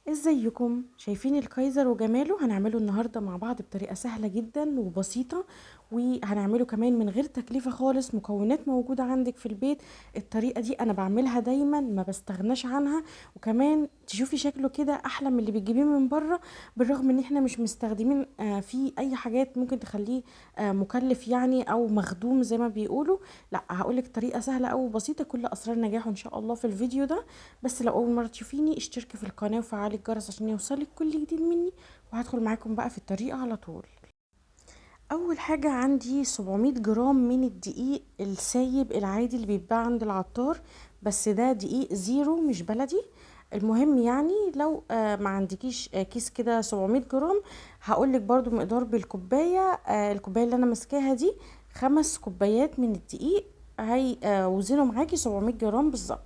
ازيكم؟ شايفين الكايزر وجماله؟ هنعمله النهارده مع بعض بطريقه سهله جدا وبسيطه، وهنعمله كمان من غير تكلفه خالص. مكونات موجوده عندك في البيت. الطريقه دي انا بعملها دايما، ما بستغناش عنها. وكمان تشوفي شكله كده احلى من اللي بتجيبيه من بره، بالرغم ان احنا مش مستخدمين فيه اي حاجات ممكن تخليه مكلف يعني او مخدوم زي ما بيقولوا. لا، هقولك طريقه سهله او بسيطه كل اسرار نجاحه ان شاء الله في الفيديو ده. بس لو اول مره تشوفيني اشتركي في القناه وفعلي الجرس عشان يوصلك كل جديد مني. وهدخل معاكم بقى في الطريقه على طول. اول حاجه عندي 700 جرام من الدقيق السايب العادي اللي بيتباع عند العطار، بس ده دقيق زيرو مش بلدي. المهم يعني لو ما عندكيش كيس كده 700 جرام، هقولك برضو مقدار بالكوبايه. الكوبايه اللي انا ماسكاها دي 5 كوبايات من الدقيق، هي وزنه معاكي 700 جرام بالظبط.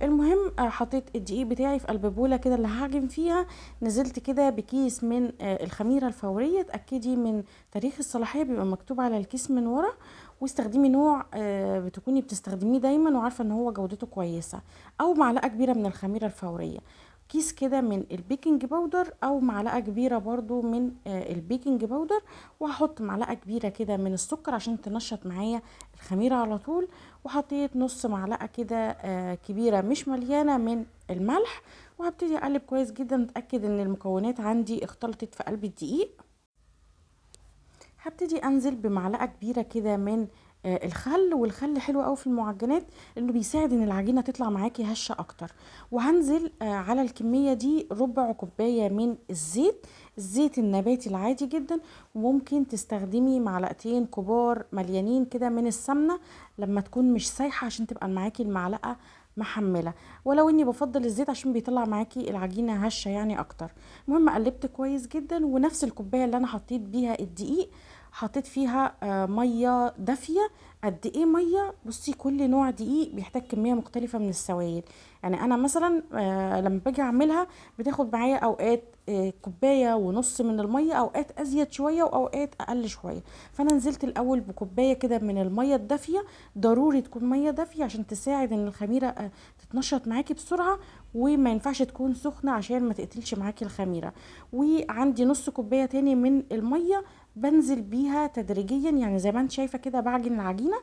المهم حطيت الدقيق بتاعي في قلب بوله كده اللي هعجن فيها. نزلت كده بكيس من الخميره الفوريه، اتاكدي من تاريخ الصلاحيه، بيبقى مكتوب على الكيس من ورا. واستخدمي نوع بتكوني بتستخدميه دايما وعارفه ان هو جودته كويسه، او معلقه كبيره من الخميره الفوريه. كيس كده من البيكنج باودر، او معلقه كبيره برضو من البيكنج باودر. وهحط معلقه كبيره كده من السكر عشان تنشط معايا الخميره على طول. وحطيت نص معلقه كده كبيره مش مليانه من الملح. وهبتدي اقلب كويس جدا، اتاكد ان المكونات عندي اختلطت في قلب الدقيق. هبتدي انزل بمعلقه كبيره كده من الخل. والخل حلو قوي في المعجنات، لانه بيساعد ان العجينه تطلع معاكي هشه اكتر. وهنزل على الكميه دي ربع كوبايه من الزيت، الزيت النباتي العادي جدا. وممكن تستخدمي معلقتين كبار مليانين كده من السمنه لما تكون مش سايحه، عشان تبقى معاكي المعلقه محمله. ولو اني بفضل الزيت عشان بيطلع معاكي العجينه هشه يعني اكتر. المهم قلبت كويس جدا، ونفس الكوبايه اللي انا حطيت بيها الدقيق حطيت فيها ميه دافيه. قد ايه ميه؟ بصي، كل نوع دقيق بيحتاج كميه مختلفه من السوائل. يعني انا مثلا لما باجي اعملها بتاخد معايا اوقات كوبايه ونص من الميه، اوقات ازيد شويه واوقات اقل شويه. فانا نزلت الاول بكوبايه كده من الميه الدافيه. ضروري تكون ميه دافيه عشان تساعد ان الخميره تتنشط معاكي بسرعه. وما ينفعش تكون سخنه عشان ما تقتلش معاكي الخميره. وعندي نص كوبايه تاني من الميه، بنزل بيها تدريجيا يعني زي ما انت شايفه كده بعجن العجينه.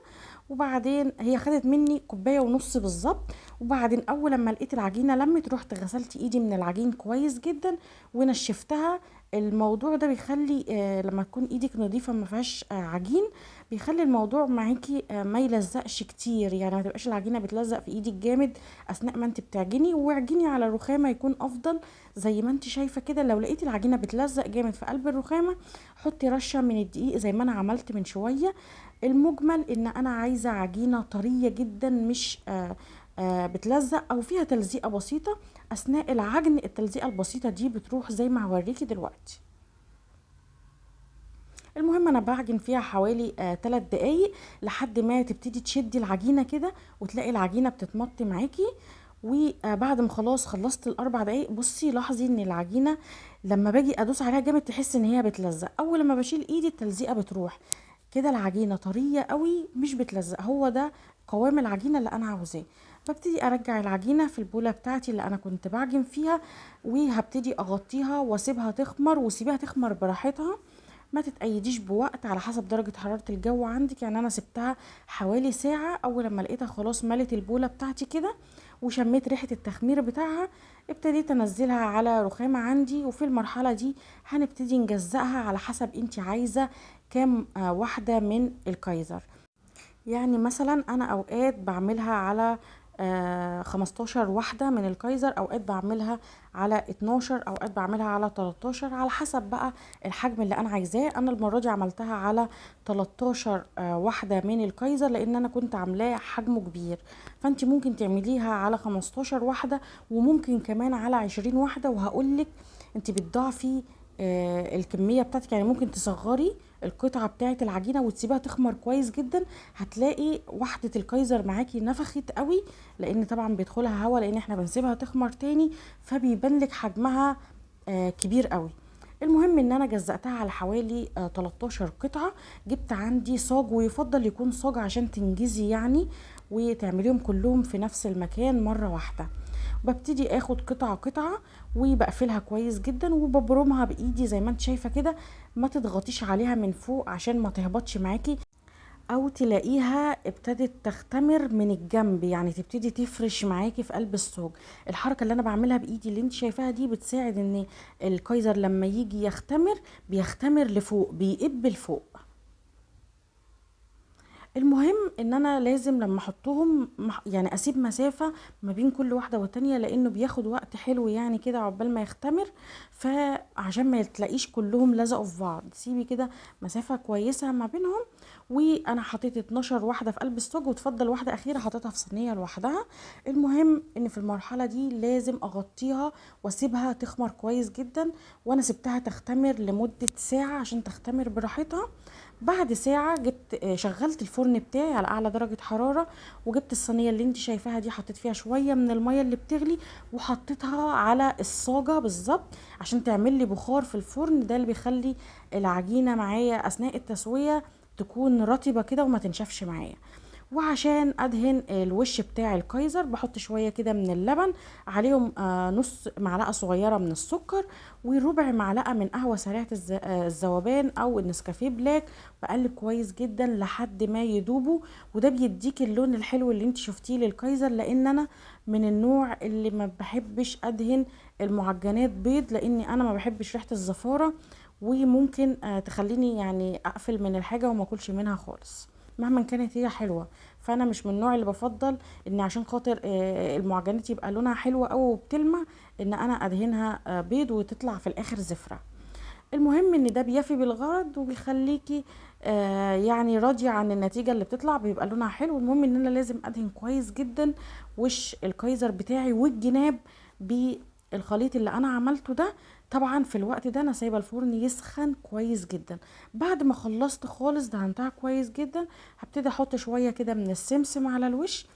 وبعدين هي خدت مني كوبايه ونص بالظبط. وبعدين اول لما لقيت العجينه لمت، رحت غسلت ايدي من العجين كويس جدا ونشفتها. الموضوع ده بيخلي لما تكون ايدك نظيفه ما فيهاش عجين، بيخلي الموضوع معاكي ما يلزقش كتير، يعني ما تبقاش العجينه بتلزق في ايدك جامد اثناء ما انت بتعجني. واعجني على رخامه يكون افضل. زي ما انت شايفه كده، لو لقيتي العجينه بتلزق جامد في قلب الرخامه، حطي رشه من الدقيق زي ما انا عملت من شويه. المجمل ان انا عايزه عجينه طريه جدا، مش بتلزق او فيها تلزيقه بسيطه. اثناء العجن التلزيقه البسيطه دي بتروح زي ما هوريكي دلوقتي. المهم انا بعجن فيها حوالي 3 دقايق لحد ما تبتدي تشدي العجينه كده وتلاقي العجينه بتتمط معاكي. وبعد ما خلاص خلصت ال4 دقايق، بصي لاحظي ان العجينه لما باجي ادوس عليها جامد تحس ان هي بتلزق. اول لما بشيل ايدي التلزيقه بتروح. كده العجينه طريه قوي مش بتلزق، هو ده قوام العجينه اللي انا عاوزاه. ببتدي ارجع العجينه في البوله بتاعتي اللي انا كنت بعجن فيها. وهبتدي اغطيها واسيبها تخمر، وسيبيها تخمر براحتها. ما تتقيديش بوقت، على حسب درجة حرارة الجو عندك. يعني انا سبتها حوالي ساعة. اول لما لقيتها خلاص ملت البولة بتاعتي كده وشميت ريحة التخمير بتاعها، ابتديت انزلها على رخامة عندي. وفي المرحلة دي هنبتدي نجزأها على حسب انت عايزة كام واحدة من الكايزر. يعني مثلا انا اوقات بعملها على 15 واحدة من الكايزر، اوقات بعملها على 12، اوقات بعملها على 13، على حسب بقى الحجم اللي انا عايزاه. انا المرة دي عملتها على 13 واحدة من الكايزر، لان انا كنت عاملاه حجمه كبير. فانت ممكن تعمليها على 15 واحدة، وممكن كمان على 20 واحدة. وهقولك انت بتضاعفي الكمية بتاعتك، يعني ممكن تصغري القطعة بتاعت العجينة وتسيبها تخمر كويس جدا. هتلاقي وحدة الكايزر معاكي نفخت قوي، لان طبعا بيدخلها هوا لان احنا بنسيبها تخمر تاني، فبيبان لك حجمها كبير قوي. المهم ان انا جزأتها على حوالي 13 قطعة. جبت عندي صاج، ويفضل يكون صاج عشان تنجزي يعني وتعمليهم كلهم في نفس المكان مرة واحدة. ببتدي اخد قطعة قطعة وبقفلها كويس جدا وببرمها بايدي زي ما انت شايفة كده. ما تضغطيش عليها من فوق عشان ما تهبطش معاكي، او تلاقيها ابتدت تختمر من الجنب، يعني تبتدي تفرش معاكي في قلب الصاج. الحركة اللي انا بعملها بايدي اللي انت شايفاها دي بتساعد ان الكايزر لما يجي يختمر بيختمر لفوق، بيقب لفوق. المهم ان انا لازم لما احطهم يعني اسيب مسافة ما بين كل واحدة والتانية، لانه بياخد وقت حلو يعني كده عقبال ما يختمر. فعشان ما تلاقيش كلهم لزقوا في بعض، سيبي كده مسافة كويسة ما بينهم. وانا حطيت 12 واحدة في قلب الصاج، وتفضل واحدة اخيرة حطيتها في صينية لوحدها. المهم ان في المرحلة دي لازم اغطيها واسيبها تخمر كويس جدا. وانا سبتها تختمر لمدة ساعة عشان تختمر براحتها. بعد ساعة جبت شغلت الفرن بتاعي على اعلى درجة حرارة، وجبت الصينية اللي انت شايفاها دي، حطيت فيها شوية من المية اللي بتغلي وحطيتها على الصاجة بالظبط عشان تعمل لي بخار في الفرن. ده اللي بيخلي العجينة معايا اثناء التسوية تكون رطبة كده وما تنشفش معايا. وعشان ادهن الوش بتاع الكايزر بحط شويه كده من اللبن، عليهم نص معلقه صغيره من السكر، وربع معلقه من قهوه سريعه الذوبان او النسكافيه بلاك. بقلب كويس جدا لحد ما يدوبوا. وده بيديك اللون الحلو اللي انت شفتيه للكايزر، لان انا من النوع اللي ما بحبش ادهن المعجنات بيض، لاني انا ما بحبش ريحه الزفاره، وممكن تخليني يعني اقفل من الحاجه وما اكلش منها خالص مهما كانت هي حلوه. فانا مش من النوع اللي بفضل ان عشان خاطر المعجنات يبقى لونها حلو قوي وبتلمع ان انا ادهنها بيض وتطلع في الاخر زفره. المهم ان ده بيفي بالغرض وبيخليكي يعني راضيه عن النتيجه اللي بتطلع، بيبقى لونها حلو. المهم ان انا لازم ادهن كويس جدا وش الكايزر بتاعي والجناب بالخليط اللي انا عملته ده. طبعا في الوقت ده انا سايبه الفرن يسخن كويس جدا. بعد ما خلصت خالص دهنتها كويس جدا، هبتدي احط شويه كده من السمسم على الوش،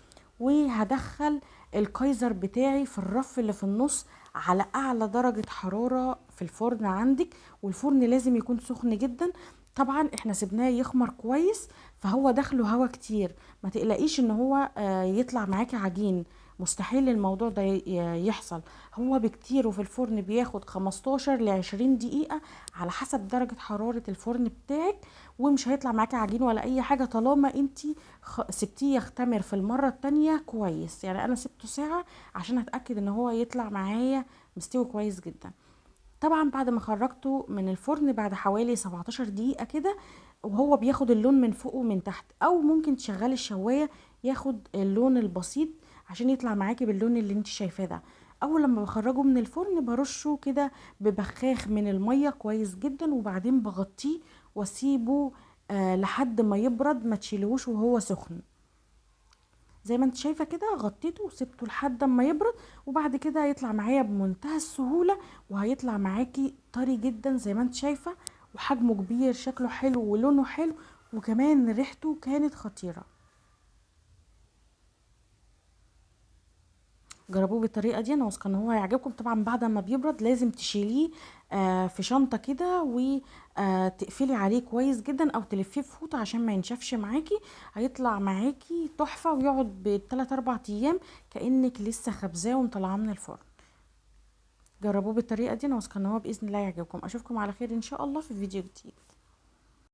وهدخل الكايزر بتاعي في الرف اللي في النص على اعلى درجة حرارة في الفرن عندك. والفرن لازم يكون سخن جدا. طبعا احنا سيبناه يخمر كويس، فهو داخله هوا كتير. ما تقلقيش ان هو يطلع معاكي عجين، مستحيل الموضوع ده يحصل. هو بكتير وفي الفرن بياخد 15 ل 20 دقيقة على حسب درجة حرارة الفرن بتاعك. ومش هيطلع معاكي عجين ولا اي حاجة طالما انتي سبتيه يختمر في المرة التانية كويس. يعني انا سبته ساعة عشان اتأكد ان هو يطلع معايا مستوي كويس جدا. طبعا بعد ما خرجته من الفرن بعد حوالي 17 دقيقة كده، وهو بياخد اللون من فوق ومن تحت، او ممكن تشغلي الشواية ياخد اللون البسيط عشان يطلع معاكي باللون اللي انت شايفاه ده. اول لما بخرجه من الفرن برشه كده ببخاخ من المية كويس جدا، وبعدين بغطيه واسيبه لحد ما يبرد، ما تشيلهوش وهو سخن. زي ما انت شايفه كده غطيته وسبته لحد ما يبرد، وبعد كده هيطلع معايا بمنتهى السهوله، وهيطلع معاكي طري جدا زي ما انت شايفه، وحجمه كبير، شكله حلو ولونه حلو، وكمان ريحته كانت خطيره. جربوه بالطريقه دي، انا واثقه ان هو هيعجبكم. طبعا بعد ما بيبرد لازم تشيليه في شنطه كده وتقفلي عليه كويس جدا، او تلفيه في فوطه عشان ما ينشفش معاكي. هيطلع معاكي تحفه ويقعد بالتلات اربع ايام كانك لسه خبزاه ومطلعاه من الفرن. جربوه بالطريقه دي، انا واثقه ان هو باذن الله يعجبكم. اشوفكم على خير ان شاء الله في فيديو جديد.